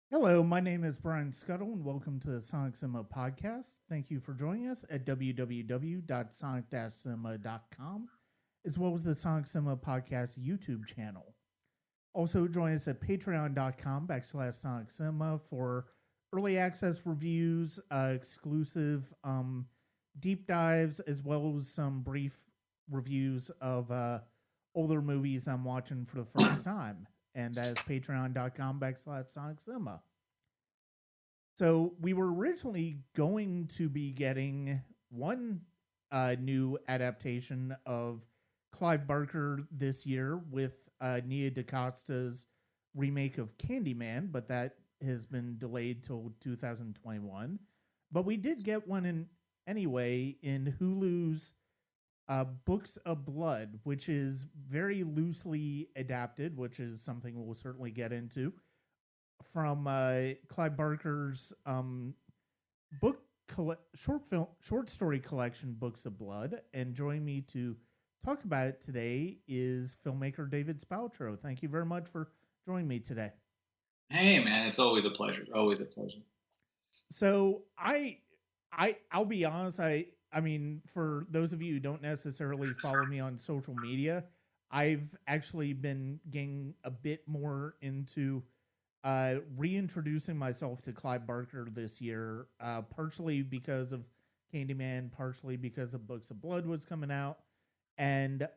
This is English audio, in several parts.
Hello, my name is Brian Scuttle, and welcome to the Sonic Cinema Podcast. Thank you for joining us at www.sonic-cinema.com, as well as the Sonic Cinema Podcast YouTube channel. Also, join us at patreon.com/Sonic Cinema for early access reviews, exclusive deep dives, as well as some brief reviews of older movies I'm watching for the first time. And that is patreon.com/Sonic Cinema. So we were originally going to be getting one new adaptation of Clive Barker this year with Nia DaCosta's remake of Candyman, but that has been delayed till 2021. But we did get one in anyway in Hulu's Books of Blood, which is very loosely adapted, which is something we'll certainly get into from Clive Barker's book short story collection, Books of Blood. And joining me to talk about it today is filmmaker David Spaltro. Thank you very much for joining me today. Hey man, it's always a pleasure. Always a pleasure. So I'll be honest. I mean, for those of you who don't necessarily follow me on social media, I've actually been getting a bit more into reintroducing myself to Clive Barker this year, partially because of Candyman, partially because of Books of Blood was coming out, and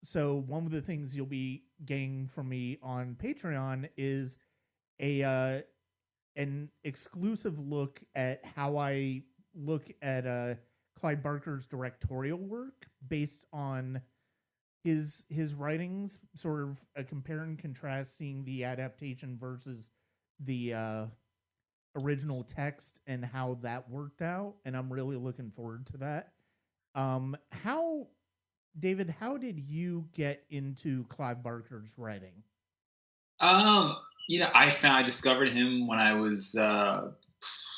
so one of the things you'll be getting from me on Patreon is a an exclusive look at how I look at Clive Barker's directorial work based on his writings, sort of a compare and contrast, seeing the adaptation versus the original text and how that worked out, and I'm really looking forward to that. How David, how did you get into Clive Barker's writing? Um, I discovered him when I was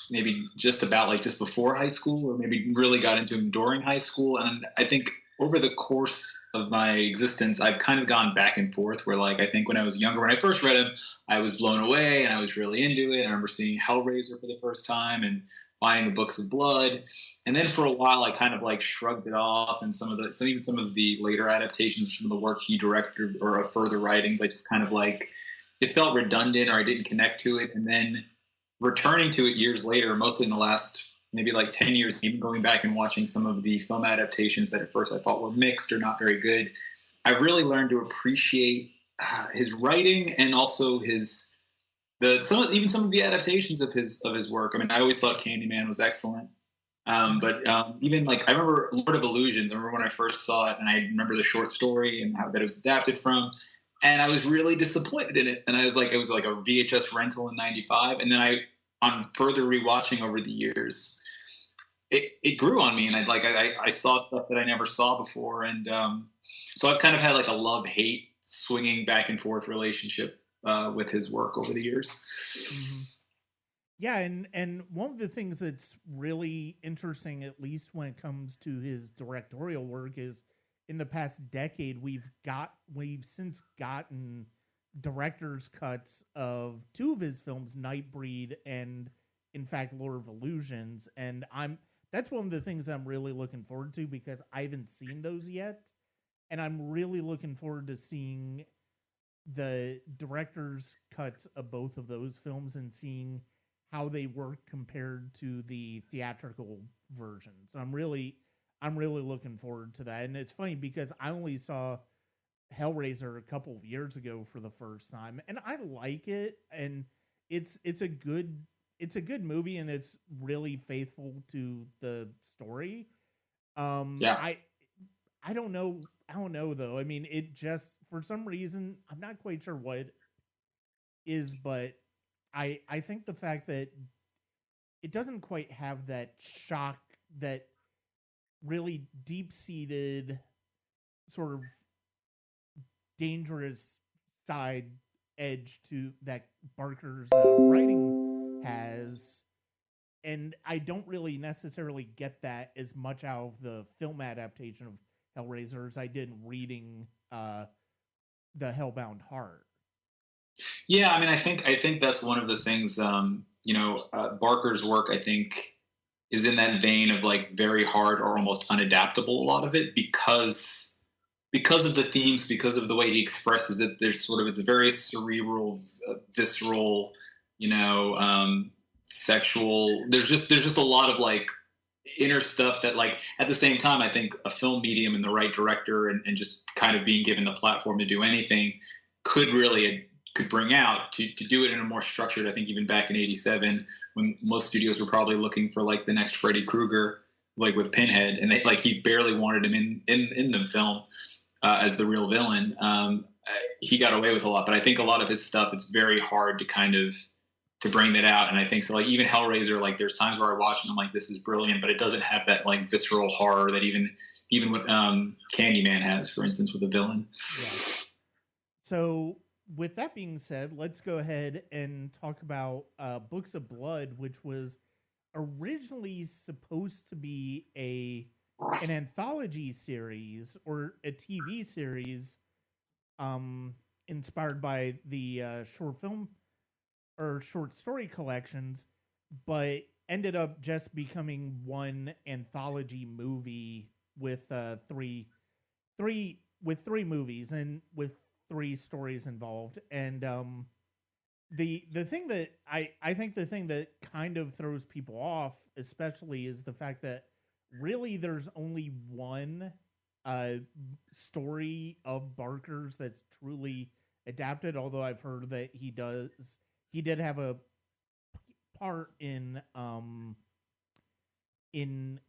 maybe just about like just before high school, or maybe really got into him during high school. And I think over the course of my existence, I've kind of gone back and forth. Where like I think when I was younger, when I first read him, I was blown away and I was really into it. I remember seeing Hellraiser for the first time and finding the Books of Blood. And then for a while, I kind of like shrugged it off, and even some of the later adaptations, some of the work he directed or further writings, I just kind of like it felt redundant or I didn't connect to it. And then returning to it years later, mostly in the last maybe like 10 years, even going back and watching some of the film adaptations that at first I thought were mixed or not very good, I've really learned to appreciate his writing and also even some of the adaptations of his work. I mean, I always thought Candyman was excellent. But even like I remember Lord of Illusions. I remember when I first saw it, and I remember the short story and how that it was adapted from, and I was really disappointed in it. And I was like, it was like a VHS rental in '95, and then on further rewatching over the years, it grew on me, and I saw stuff that I never saw before, and so I've kind of had like a love hate swinging back and forth relationship with his work over the years. Mm-hmm. Yeah, and one of the things that's really interesting, at least when it comes to his directorial work, is in the past decade we've since gotten director's cuts of two of his films, Nightbreed and in fact Lord of Illusions, and I'm that's one of the things I'm really looking forward to because I haven't seen those yet, and I'm really looking forward to seeing the director's cuts of both of those films and seeing how they work compared to the theatrical version. So I'm really looking forward to that. And it's funny because I only saw Hellraiser a couple of years ago for the first time, and I like it, and it's a good movie, and it's really faithful to the story. Um, Yeah. I I don't know though. I mean, it just for some reason I'm not quite sure what it is, but I think the fact that it doesn't quite have that shock, that really deep seated sort of dangerous side edge to that Barker's writing has, and I don't really necessarily get that as much out of the film adaptation of Hellraiser as I did reading the Hellbound Heart. Yeah, I mean, I think that's one of the things. Barker's work, I think, is in that vein of like very hard or almost unadaptable. A lot of it because of the themes, because of the way he expresses it. There's sort of it's very cerebral, visceral, you know, sexual. There's just a lot of like inner stuff that like at the same time I think a film medium and the right director and just kind of being given the platform to do anything could really could bring out to do it in a more structured. I think even back in '87 when most studios were probably looking for like the next Freddy Krueger, like with Pinhead, and they like he barely wanted him in the film as the real villain. He got away with a lot, but I think a lot of his stuff it's very hard to kind of to bring that out. And I think so. Like even Hellraiser, like there's times where I watch and I'm like, this is brilliant, but it doesn't have that like visceral horror that even what Candyman has, for instance, with a villain. Yeah. So, with that being said, let's go ahead and talk about Books of Blood, which was originally supposed to be an anthology series or a TV series, inspired by the short film or short story collections, but ended up just becoming one anthology movie with three movies and with three stories involved. And the thing that I think the thing that kind of throws people off, especially, is the fact that really there's only one uh, story of Barker's that's truly adapted. Although I've heard that he did have a part in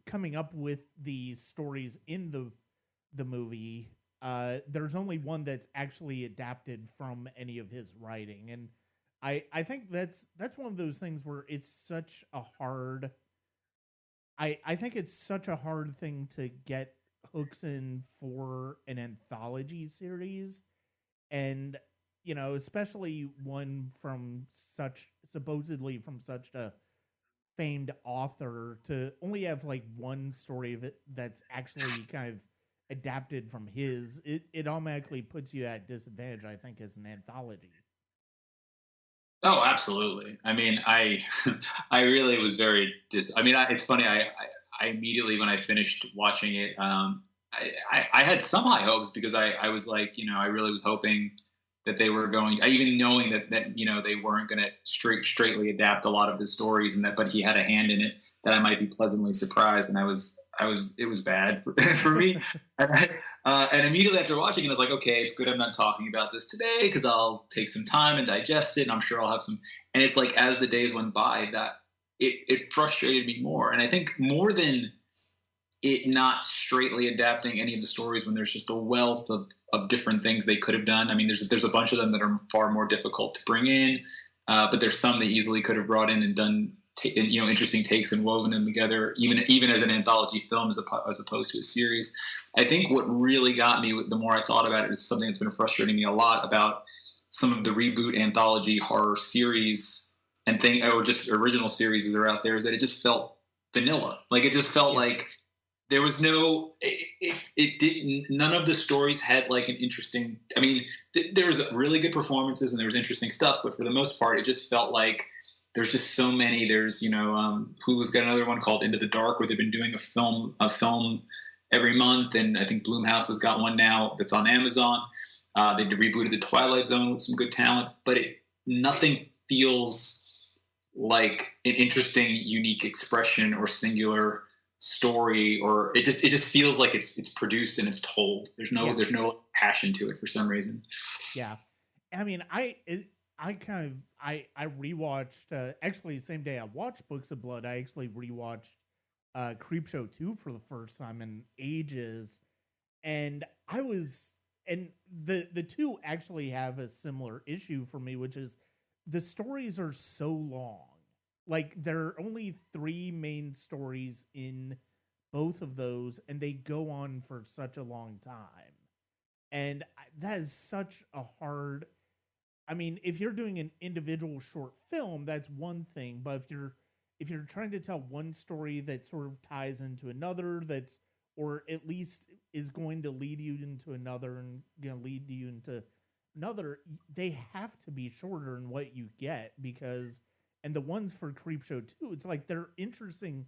coming up with the stories in the movie. There's only one that's actually adapted from any of his writing, and I think that's one of those things where it's such a hard. I think it's such a hard thing to get hooks in for an anthology series, and especially one from such supposedly from such a famed author, to only have like one story of it that's actually kind of adapted from his. It automatically puts you at disadvantage, I think, as an anthology. Oh, absolutely. I mean, I I really was very I mean, it's funny. I immediately when I finished watching it, I had some high hopes because I was like, I really was hoping that they were going. I even knowing that they weren't going to straightly adapt a lot of the stories, and that but he had a hand in it, that I might be pleasantly surprised. And I was it was bad for, for me. And immediately after watching it, I was like, okay, it's good I'm not talking about this today because I'll take some time and digest it, and I'm sure I'll have some. And it's like as the days went by, that it frustrated me more. And I think more than it not straightly adapting any of the stories when there's just a wealth of different things they could have done. I mean, there's a bunch of them that are far more difficult to bring in, but there's some they easily could have brought in and done interesting takes and woven them together, even as an anthology film as opposed to a series. I think what really got me, the more I thought about it, is something that's been frustrating me a lot about some of the reboot anthology horror series and or just original series that are out there, is that it just felt vanilla. Like it just felt like there was no it didn't none of the stories had like an interesting. I mean, there was really good performances and there was interesting stuff, but for the most part it just felt like there's just so many. There's Hulu's got another one called Into the Dark, where they've been doing a film every month, and I think Bloomhouse has got one now that's on Amazon. They rebooted the Twilight Zone with some good talent, but nothing feels like an interesting, unique expression or singular story, or it just feels like it's produced and it's told. There's no passion to it for some reason. Yeah, I mean, I rewatched, actually the same day I watched Books of Blood. I actually rewatched Creepshow 2 for the first time in ages, and I was and the two actually have a similar issue for me, which is the stories are so long. Like there are only three main stories in both of those, and they go on for such a long time. And that is such a hard. I mean, if you're doing an individual short film, that's one thing. But if you're trying to tell one story that sort of ties into another, that's or at least is going to lead you into another and going to lead you into they have to be shorter in what you get because, and the ones for Creepshow 2, it's like they're interesting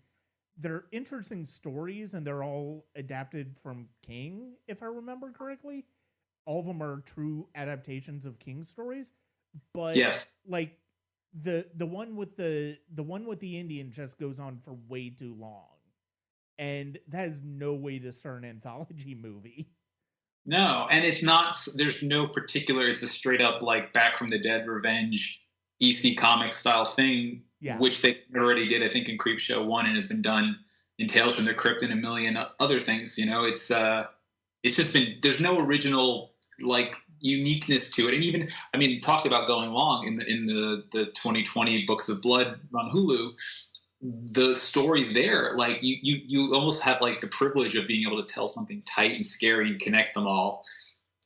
stories and they're all adapted from King, if I remember correctly. All of them are true adaptations of King stories, but Yes. like the one with the Indian just goes on for way too long, and that is no way to start an anthology movie. No, and it's not. There's no particular. It's a straight up like Back from the Dead revenge, EC Comics style thing, Yeah. which they already did, I think, in Creepshow 1, and has been done in Tales from the Crypt and a million other things. You know, it's just been. There's no original like uniqueness to it, and even I mean, talked about going long in the 2020 Books of Blood on Hulu. The stories there, like you almost have like the privilege of being able to tell something tight and scary and connect them all,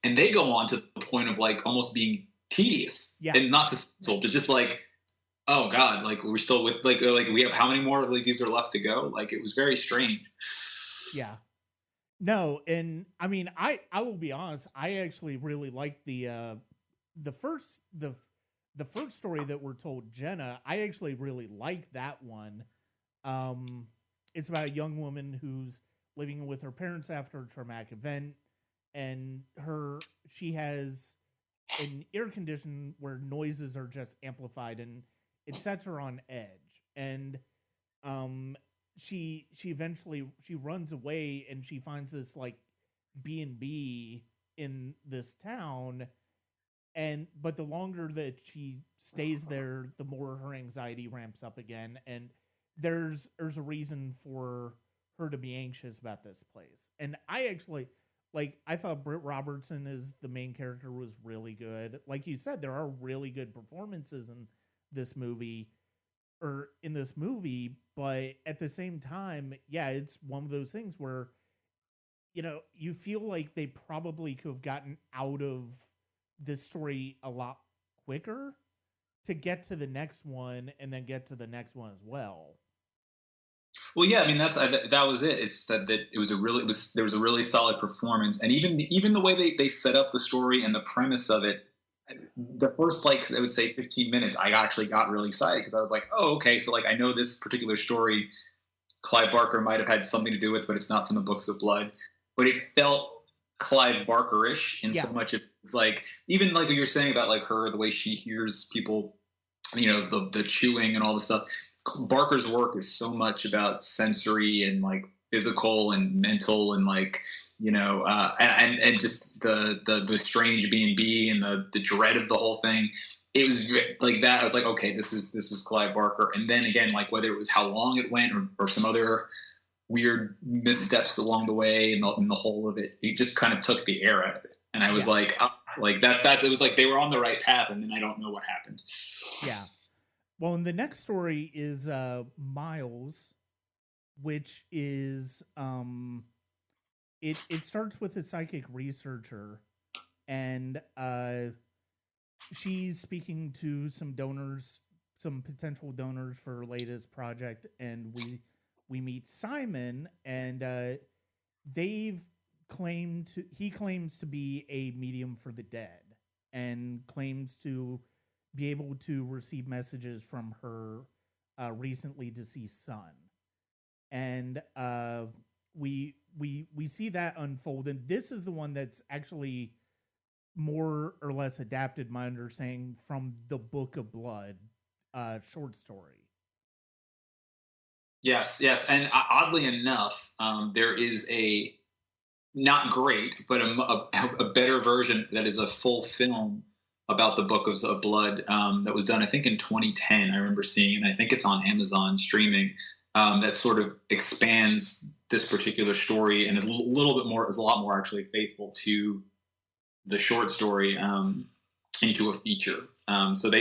and they go on to the point of like almost being tedious and not suspenseful, but just like, oh god, like we're still with like we have how many more like these are left to go. Like it was very strange. Yeah. No, and I mean, I will be honest. I actually really liked the first the first story that we're told, Jenna. I actually really like that one. It's about a young woman who's living with her parents after a traumatic event, and she has an ear condition where noises are just amplified, and it sets her on edge. And she eventually she runs away and she finds this like B&B in this town, and but the longer that she stays there, the more her anxiety ramps up again, and there's a reason for her to be anxious about this place. And I actually I thought Britt Robertson as the main character was really good. Like you said, there are really good performances in this movie, but at the same time, yeah, it's one of those things where you feel like they probably could have gotten out of this story a lot quicker to get to the next one and then get to the next one as well. Well, yeah, I mean that was it. It's that it was there was a really solid performance, and even the way they set up the story and the premise of it. The first like I would say 15 minutes, I actually got really excited because I was like, oh, okay, so like I know this particular story, Clive Barker might have had something to do with, but it's not from the Books of Blood. But it felt Clive Barker-ish in so much it was like even like what you're saying about like her, the way she hears people, the chewing and all the stuff. Barker's work is so much about sensory and like physical and mental and like and just the strange B&B and the dread of the whole thing. It was like that. I was like, okay, this is Clive Barker. And then again, like whether it was how long it went or some other weird missteps along the way and the whole of it, it just kind of took the air out of it. And I was like, oh, like that. It was like they were on the right path, and then I don't know what happened. Yeah. Well, and the next story is Miles, which is it starts with a psychic researcher, and she's speaking to some potential donors for her latest project, and we meet Simon, and he claims to be a medium for the dead, and claims to be able to receive messages from her recently deceased son, and we see that unfold, and this is the one that's actually more or less adapted, my understanding, from the Book of Blood short story. Yes, and oddly enough, there is a not great, but a better version that is a full film about the Book of Blood that was done, I think, in 2010. I remember seeing, and I think it's on Amazon streaming. That sort of expands this particular story and is a lot more actually faithful to the short story into a feature. So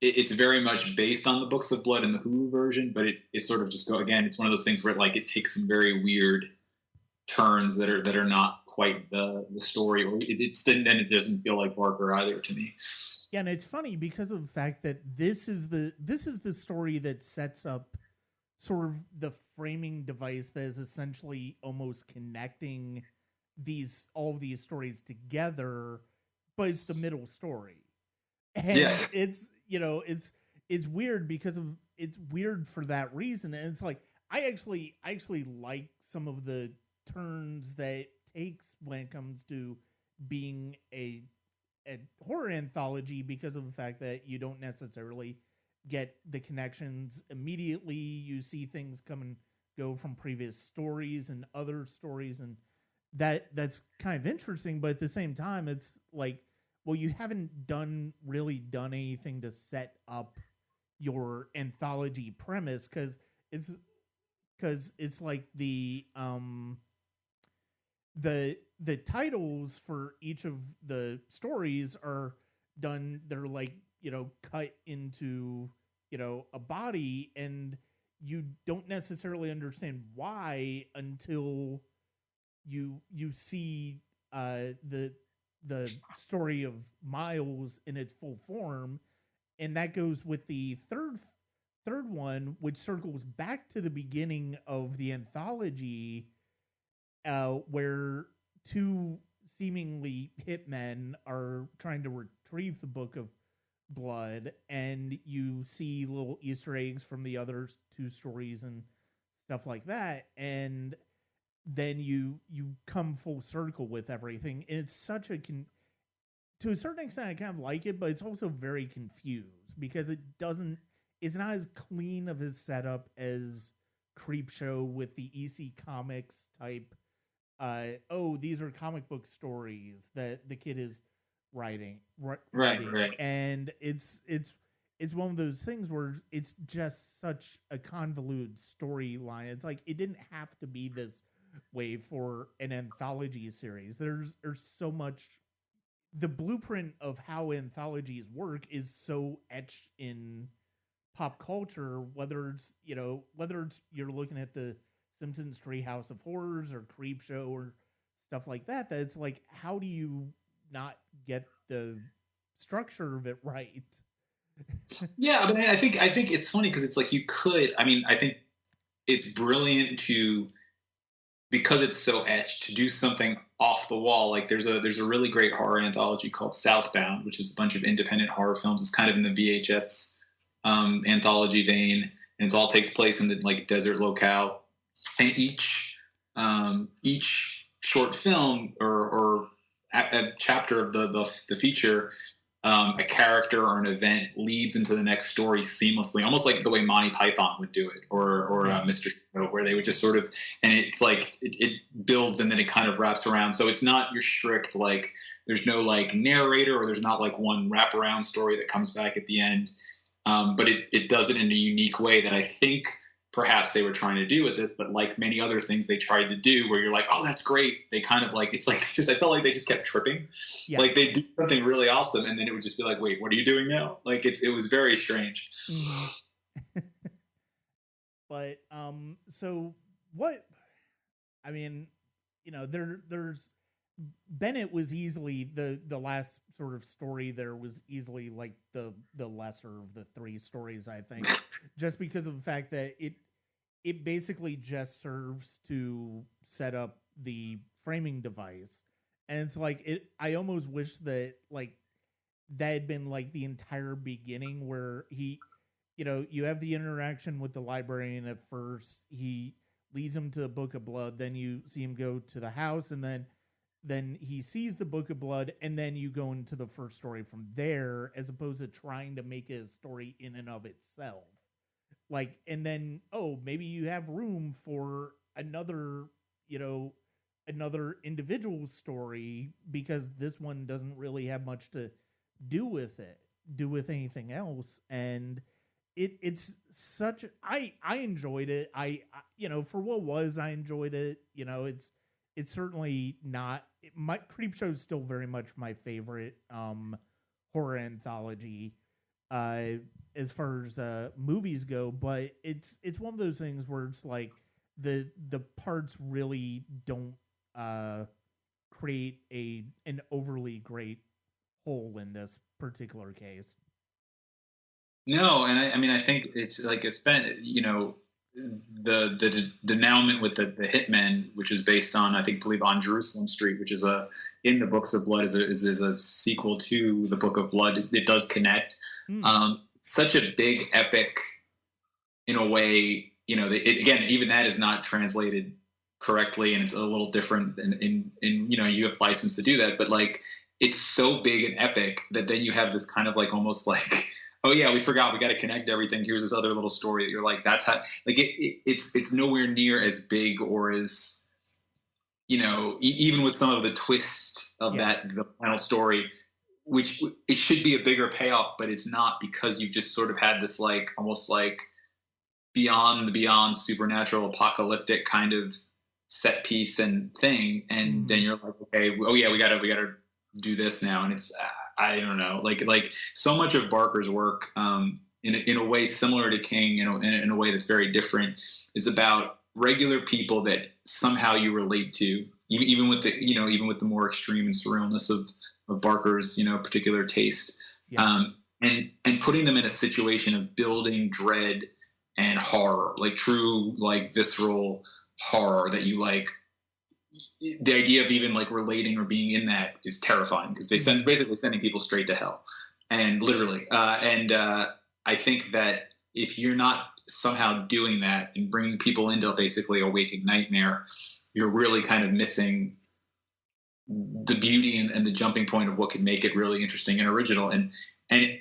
it's very much based on the Books of Blood in the Hulu version, but it sort of just it's one of those things where like it takes some very weird turns that are not quite the story, or it doesn't feel like Barker either to me. Yeah, and it's funny because of the fact that this is the story that sets up sort of the framing device that is essentially almost connecting all of these stories together but it's the middle story. And Yes. it's, you know, it's weird because of it's weird for that reason. And it's like I actually like some of the turns that it takes when it comes to being a horror anthology, because of the fact that you don't necessarily get the connections immediately. You see things come and go from previous stories and other stories, and that's kind of interesting. But at the same time, it's like, well, you haven't done anything to set up your anthology premise, it's because it's like the titles for each of the stories are done. They're like, cut into, a body, and you don't necessarily understand why until you see the story of Miles in its full form. And that goes with the third one, which circles back to the beginning of the anthology, where two seemingly hitmen are trying to retrieve the Book of Blood, and you see little Easter eggs from the other two stories and stuff like that, and then you come full circle with everything. And it's such to a certain extent, I kind of like it, but it's also very confused because it's not as clean of a setup as Creepshow with the EC Comics type. These are comic book stories that the kid is writing, Right. and it's one of those things where it's just such a convoluted storyline. It's like it didn't have to be this way for an anthology series. There's so much. The blueprint of how anthologies work is so etched in pop culture, whether it's you're looking at the Simpsons Treehouse of Horrors or Creepshow or stuff like that, that it's like, how do you not get the structure of it right? Yeah, but I think it's funny because it's like you could. I mean, I think it's brilliant to, because it's so etched, to do something off the wall. Like there's a really great horror anthology called Southbound, which is a bunch of independent horror films. It's kind of in the VHS anthology vein, and it all takes place in the like desert locale. And each short film or a chapter of the feature, a character or an event leads into the next story seamlessly, almost like the way Monty Python would do it, or Mr. Show, where they would just sort of, and it's like it builds and then it kind of wraps around. So it's not your strict, like, there's no like narrator, or there's not like one wraparound story that comes back at the end. But it does it in a unique way that I think perhaps they were trying to do with this, but like many other things they tried to do, where you're like, oh, that's great. They kind of like, it's like, I felt like they just kept tripping. Yeah. Like they do something really awesome, and then it would just be like, wait, what are you doing now? Like it was very strange. Mm-hmm. But so what? I mean, there's Bennett was easily the last sort of story. There was easily like the lesser of the three stories, I think, just because of the fact that it basically just serves to set up the framing device. And it's like I almost wish that like that had been like the entire beginning, where you have the interaction with the librarian at first. He leads him to the Book of Blood, then you see him go to the house, and then he sees the Book of Blood, and then you go into the first story from there, as opposed to trying to make it a story in and of itself. Like, and then, maybe you have room for another individual story, because this one doesn't really have much to do with anything else. And it's such, I enjoyed it. I for what was, I enjoyed it. It's certainly not, my Creepshow is still very much my favorite horror anthology as far as movies go, but it's one of those things where it's like the parts really don't create an overly great whole in this particular case. No, and I mean, I think it's like it's been, the denouement with the hitmen, which is based on, I believe on Jerusalem Street, which is in the Books of Blood, is a sequel to the Book of Blood. It does connect. Such a big epic in a way, again, even that is not translated correctly, and it's a little different, in you have license to do that, but like it's so big and epic that then you have this kind of like almost like, oh yeah, we forgot, we got to connect everything, here's this other little story that you're like, that's how, like it's nowhere near as big or as, even with some of the twist of the final story, which it should be a bigger payoff, but it's not, because you've just sort of had this like almost like beyond the beyond supernatural apocalyptic kind of set piece and thing, and then you're like, okay, oh yeah, we gotta do this now, and it's I don't know, like so much of Barker's work, in a way similar to King, in a way that's very different, is about regular people that somehow you relate to, even with the more extreme and surrealness of Barker's particular taste, and putting them in a situation of building dread and horror, like true, like visceral horror that you like. The idea of even like relating or being in that is terrifying, because they basically sending people straight to hell, and literally. I think that if you're not somehow doing that and bringing people into basically a waking nightmare, you're really kind of missing the beauty and the jumping point of what could make it really interesting and original. And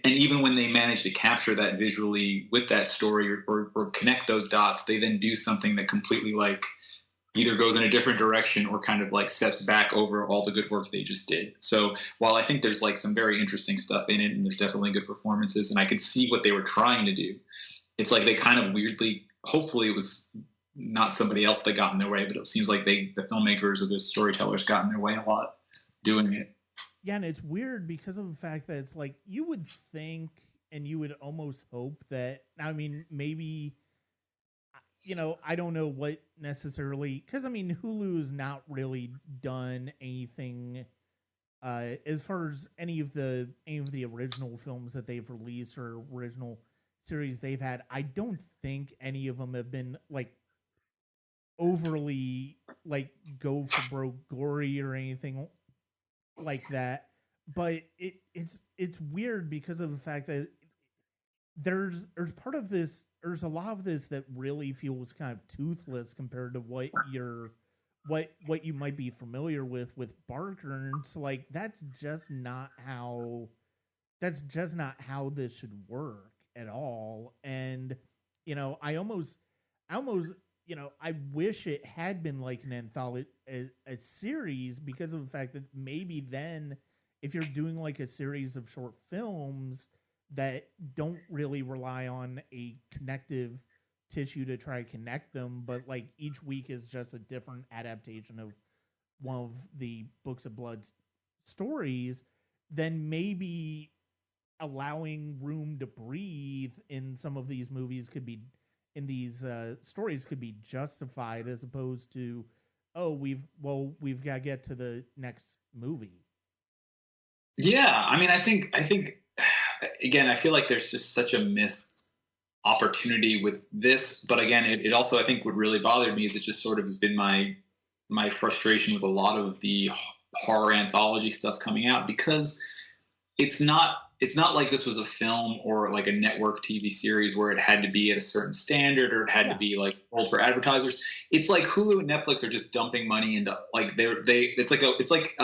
even when they manage to capture that visually with that story, or connect those dots, they then do something that completely like either goes in a different direction or kind of like steps back over all the good work they just did. So while I think there's like some very interesting stuff in it, and there's definitely good performances, and I could see what they were trying to do, it's like they kind of weirdly, hopefully it was not somebody else that got in their way, but it seems like the filmmakers or the storytellers got in their way a lot doing it. Yeah, and it's weird because of the fact that it's like you would think and you would almost hope that, I mean, maybe, I don't know what necessarily, because I mean, Hulu's not really done anything as far as any of the original films that they've released or original series they've had. I don't think any of them have been like overly like go for broke gory or anything like that. But it's weird because of the fact that there's part of this, there's a lot of this that really feels kind of toothless compared to what you might be familiar with Barker, and it's like that's just not how this should work at all. And I almost I wish it had been like an anthology, a series, because of the fact that maybe then if you're doing like a series of short films that don't really rely on a connective tissue to try to connect them, but like each week is just a different adaptation of one of the Books of Blood stories, then maybe allowing room to breathe in some of these movies could be, in these stories could be justified, as opposed to, oh, we've got to get to the next movie. Yeah, I mean, I think again, I feel like there's just such a missed opportunity with this. But again, it also, I think, what really bothered me is it just sort of has been my frustration with a lot of the horror anthology stuff coming out, because it's not like this was a film or like a network TV series where it had to be at a certain standard or it had to be like sold for advertisers. It's like Hulu and Netflix are just dumping money into like it's like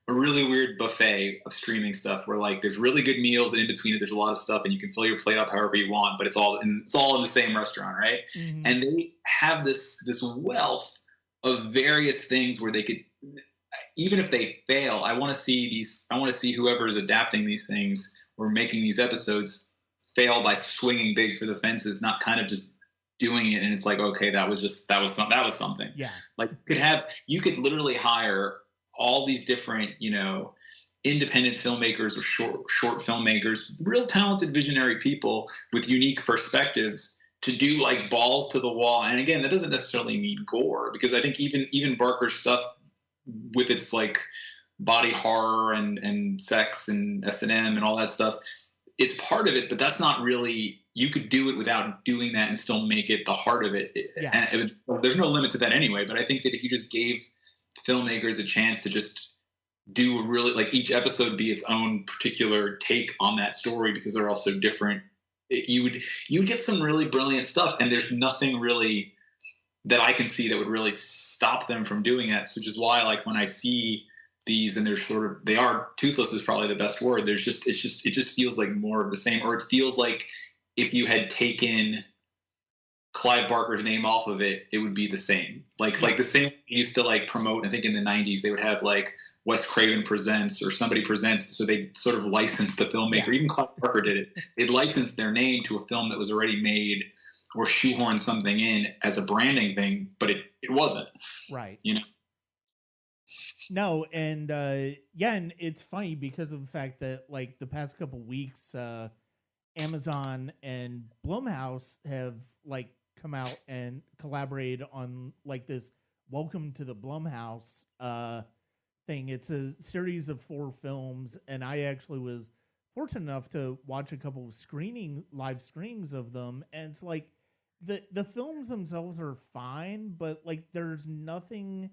a really weird buffet of streaming stuff where like there's really good meals, and in between it there's a lot of stuff, and you can fill your plate up however you want, but it's all in the same restaurant, right? Mm-hmm. And they have this wealth of various things where they could, even if they fail, I want to see whoever is adapting these things or making these episodes fail by swinging big for the fences, not kind of just doing it and it's like, okay, that was something. Yeah. Like you could literally hire all these different, independent filmmakers or short filmmakers, real talented visionary people with unique perspectives to do like balls to the wall. And again, that doesn't necessarily mean gore, because I think even Barker's stuff with its like body horror and sex and S&M and all that stuff, it's part of it, but that's not really you could do it without doing that and still make it the heart of it. Yeah. And there's no limit to that anyway, but I think that if you just gave filmmakers a chance to just do a really, like, each episode be its own particular take on that story, because they're all so different, you would get some really brilliant stuff. And there's nothing really that I can see that would really stop them from doing that. Which is why, like, when I see these and they are toothless is probably the best word. It just feels like more of the same, or it feels like if you had taken Clive Barker's name off of it, it would be the same. Like the same used to like promote. I think in the '90s they would have like Wes Craven Presents or somebody presents. So they sort of licensed the filmmaker. Yeah. Even Clive Barker did it. They'd licensed their name to a film that was already made, or shoehorn something in as a branding thing, but it wasn't. Right. You know? No, and and it's funny because of the fact that like the past couple weeks, Amazon and Blumhouse have like come out and collaborated on like this Welcome to the Blumhouse thing. It's a series of 4 films, and I actually was fortunate enough to watch a couple of live screenings of them, and it's like the films themselves are fine, but like there's nothing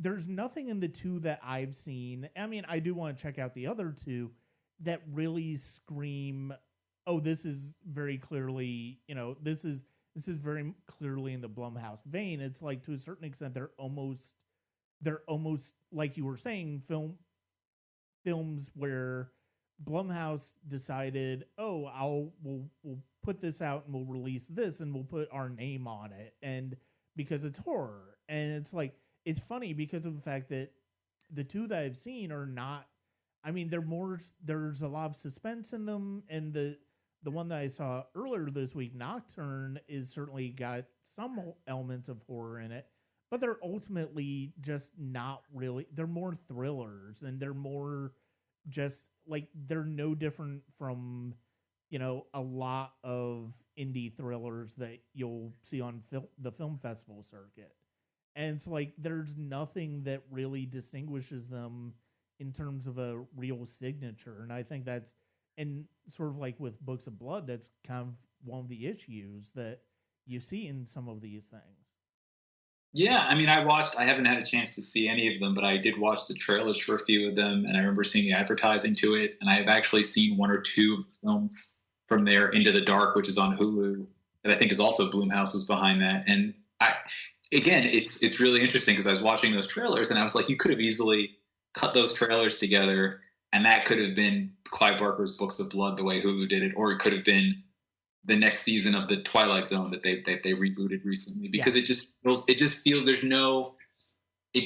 in the 2 that I've seen. I mean, I do want to check out the other 2 that really scream, oh, this is very clearly, this is very clearly in the Blumhouse vein. It's like, to a certain extent, they're almost like you were saying, films where Blumhouse decided, oh, we'll put this out and we'll release this and we'll put our name on it, and because it's horror. And it's like, it's funny because of the fact that the 2 that I've seen are not, I mean, there's a lot of suspense in them, and the one that I saw earlier this week, Nocturne, is certainly got some elements of horror in it, but they're ultimately just not really. They're more thrillers, and they're more just like, they're no different from, a lot of indie thrillers that you'll see on the film festival circuit. And it's like, there's nothing that really distinguishes them in terms of a real signature. And I think that's, and sort of like with Books of Blood, that's kind of one of the issues that you see in some of these things. Yeah, I mean, I haven't had a chance to see any of them, but I did watch the trailers for a few of them, and I remember seeing the advertising to it, and I've actually seen 1 or 2 films from there, Into the Dark, which is on Hulu, that I think is also Blumhouse was behind that. And again, it's really interesting because I was watching those trailers and I was like, you could have easily cut those trailers together, and that could have been Clive Barker's Books of Blood the way Hulu did it, or it could have been the next season of the Twilight Zone that they rebooted recently, because it just feels it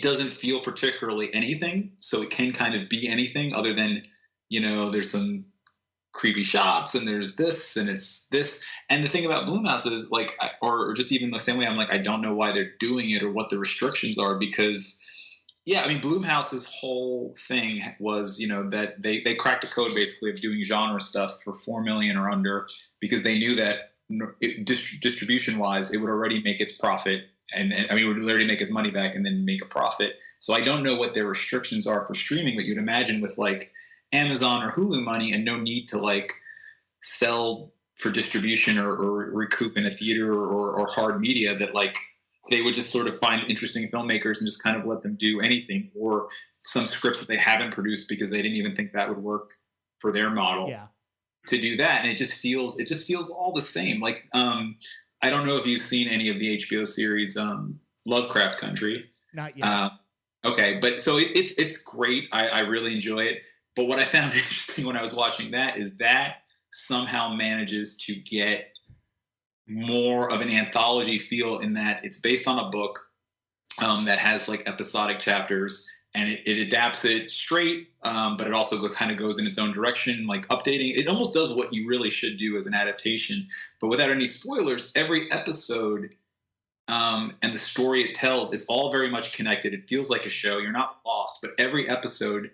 doesn't feel particularly anything, so it can kind of be anything other than, there's some creepy shots and there's this and it's this. And the thing about Blumhouse is like, or just even the same way, I'm like, I don't know why they're doing it or what the restrictions are, because I mean, Blumhouse's whole thing was, that they cracked a code basically of doing genre stuff for $4 million or under, because they knew that distribution wise, it would already make its profit. And I mean, it would already make its money back and then make a profit. So I don't know what their restrictions are for streaming, but you'd imagine with like Amazon or Hulu money and no need to like sell for distribution or recoup in a theater or hard media, that like they would just sort of find interesting filmmakers and just kind of let them do anything, or some scripts that they haven't produced because they didn't even think that would work for their model to do that. And it just feels all the same. Like, I don't know if you've seen any of the HBO series, Lovecraft Country. Not yet. Okay. But so it's great. I really enjoy it. But what I found interesting when I was watching that is that somehow manages to get more of an anthology feel, in that it's based on a book that has like episodic chapters, and it adapts it straight, but it also kind of goes in its own direction, like updating. It almost does what you really should do as an adaptation, but without any spoilers. Every episode and the story it tells, it's all very much connected. It feels like a show. You're not lost, but every episode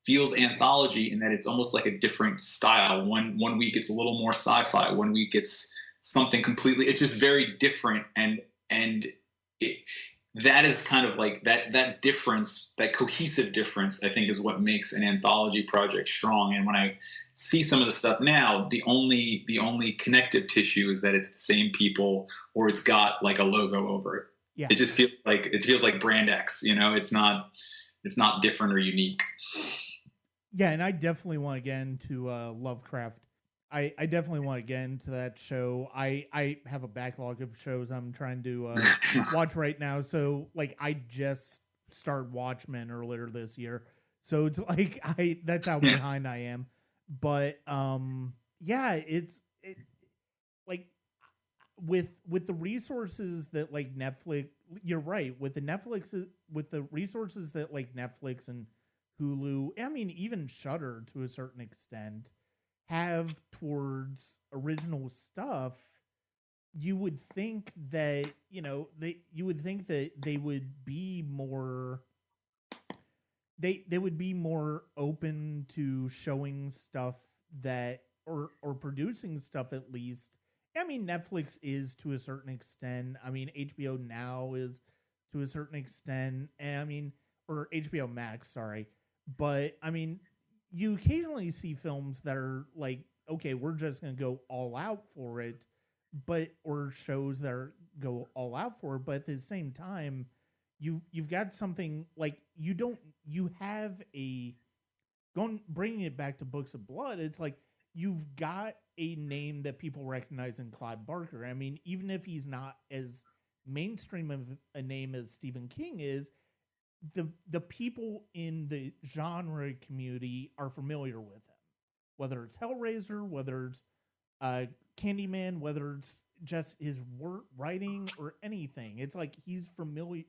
feels anthology in that it's almost like a different style. One week it's a little more sci-fi. One week it's something completely. It's just very different, and that is kind of like that difference, that cohesive difference, I think is what makes an anthology project strong. And when I see some of the stuff now, the only connective tissue is that it's the same people, or it's got like a logo over it. Yeah. It just feels like brand X, it's not different or unique. Yeah, and I definitely want to get into Lovecraft. I definitely want to get into that show. I have a backlog of shows I'm trying to watch right now. So like I just started Watchmen earlier this year. So it's like that's how behind I am. But yeah, it like with the resources that like Netflix, you're right, with the resources that like Netflix and Hulu, I mean even Shudder to a certain extent have towards original stuff, you would think that, you would think that they would be more they would be more open to showing stuff that or producing stuff at least. I mean, Netflix is to a certain extent. I mean, HBO Now is to a certain extent, and I mean, or HBO Max, sorry. But I mean, you occasionally see films that are like, okay, we're just gonna go all out for it, but or shows that go all out for it, but at the same time, you've got something like you have a going bringing it back to Books of Blood. It's like you've got a name that people recognize in Clive Barker. I mean, even if he's not as mainstream of a name as Stephen King is, the people in the genre community are familiar with him, whether it's Hellraiser, whether it's uh, Candyman, whether it's just his work writing or anything. It's like he's familiar.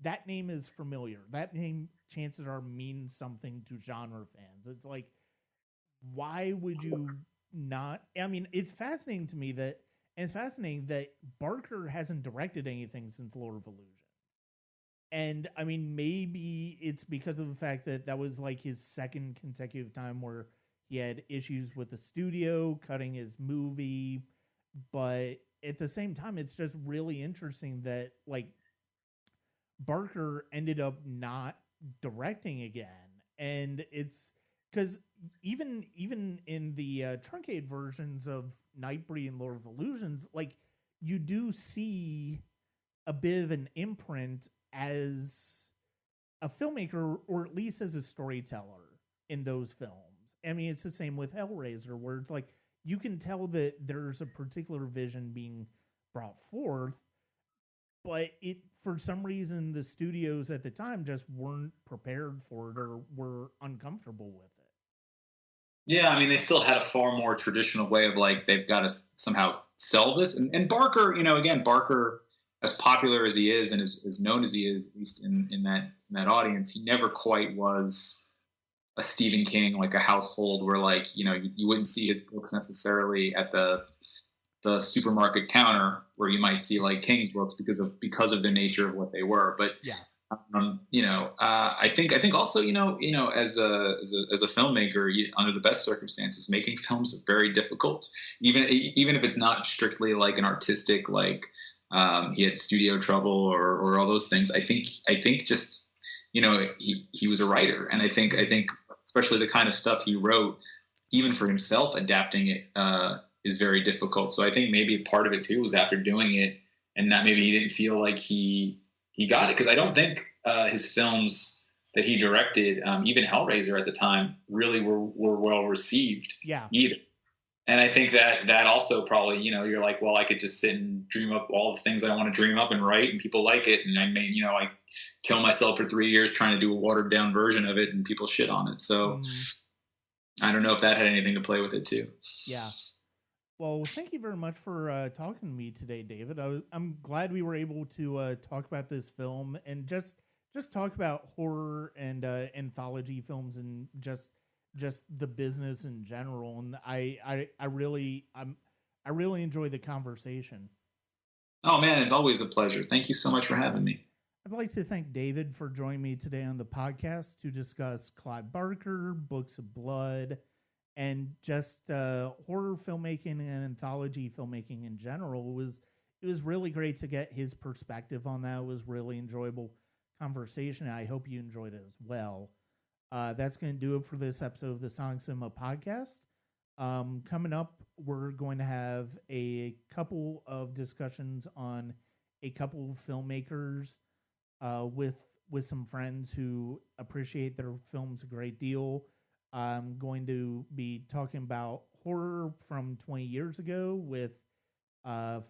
That name is familiar. That name, chances are, means something to genre fans. It's like, why would you not? I mean, it's fascinating to me that, and it's fascinating that Barker hasn't directed anything since Lord of Illusion. And I mean, maybe it's because of the fact that that was like his second consecutive time where he had issues with the studio cutting his movie. But at the same time, it's just really interesting that like Barker ended up not directing again. And it's because even in the truncated versions of Nightbreed and Lord of Illusions, like you do see a bit of an imprint as a filmmaker or at least as a storyteller in those films. I mean, it's the same with Hellraiser, where it's like you can tell that there's a particular vision being brought forth, but it for some reason the studios at the time just weren't prepared for it or were uncomfortable with it. Yeah, I mean, they still had a far more traditional way of like they've got to somehow sell this. And Barker, again, Barker, as popular as he is and as known as he is, at least in that audience, he never quite was a Stephen King, like a household where like you wouldn't see his books necessarily at the supermarket counter where you might see like King's books because of the nature of what they were. But Yeah. I think also, as a filmmaker, under the best circumstances, making films is very difficult. Even if it's not strictly like an artistic, like he had studio trouble or all those things. I think just he was a writer, and I think especially the kind of stuff he wrote, even for himself, adapting it is very difficult. So I think maybe part of it too was after doing it, and that maybe he didn't feel like he got it, because I don't think his films that he directed, even Hellraiser at the time, really were well received. Yeah. Either. And I think that also probably, you're like, well, I could just sit and dream up all the things I want to dream up and write, and people like it, and I kill myself for 3 years trying to do a watered down version of it, and people shit on it. So I don't know if that had anything to play with it too. Yeah. Well, thank you very much for talking to me today, David. I'm glad we were able to talk about this film and just talk about horror and anthology films and just the business in general. And I really enjoy the conversation. Oh man, it's always a pleasure. Thank you so much for having me. I'd like to thank David for joining me today on the podcast to discuss Clive Barker, Books of Blood, and just horror filmmaking and anthology filmmaking in general. it was really great to get his perspective on that. It was really enjoyable conversation. I hope you enjoyed it as well. That's going to do it for this episode of the Sonic Cinema podcast. Coming up, we're going to have a couple of discussions on a couple of filmmakers with some friends who appreciate their films a great deal. I'm going to be talking about horror from 20 years ago with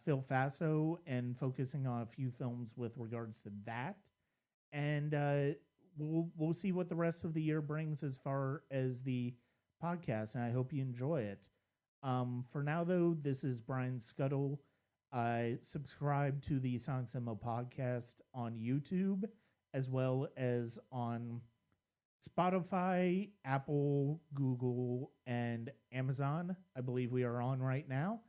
Phil Faso and focusing on a few films with regards to that. And we'll see what the rest of the year brings as far as the podcast, and I hope you enjoy it. For now, though, this is Brian Scuttle. Subscribe to the Sonic Cinema podcast on YouTube, as well as on Spotify, Apple, Google, and Amazon. I believe we are on right now.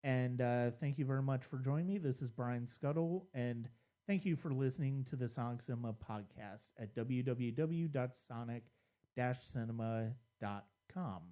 And thank you very much for joining me. This is Brian Scuttle, and thank you for listening to the Sonic Cinema podcast at www.sonic-cinema.com.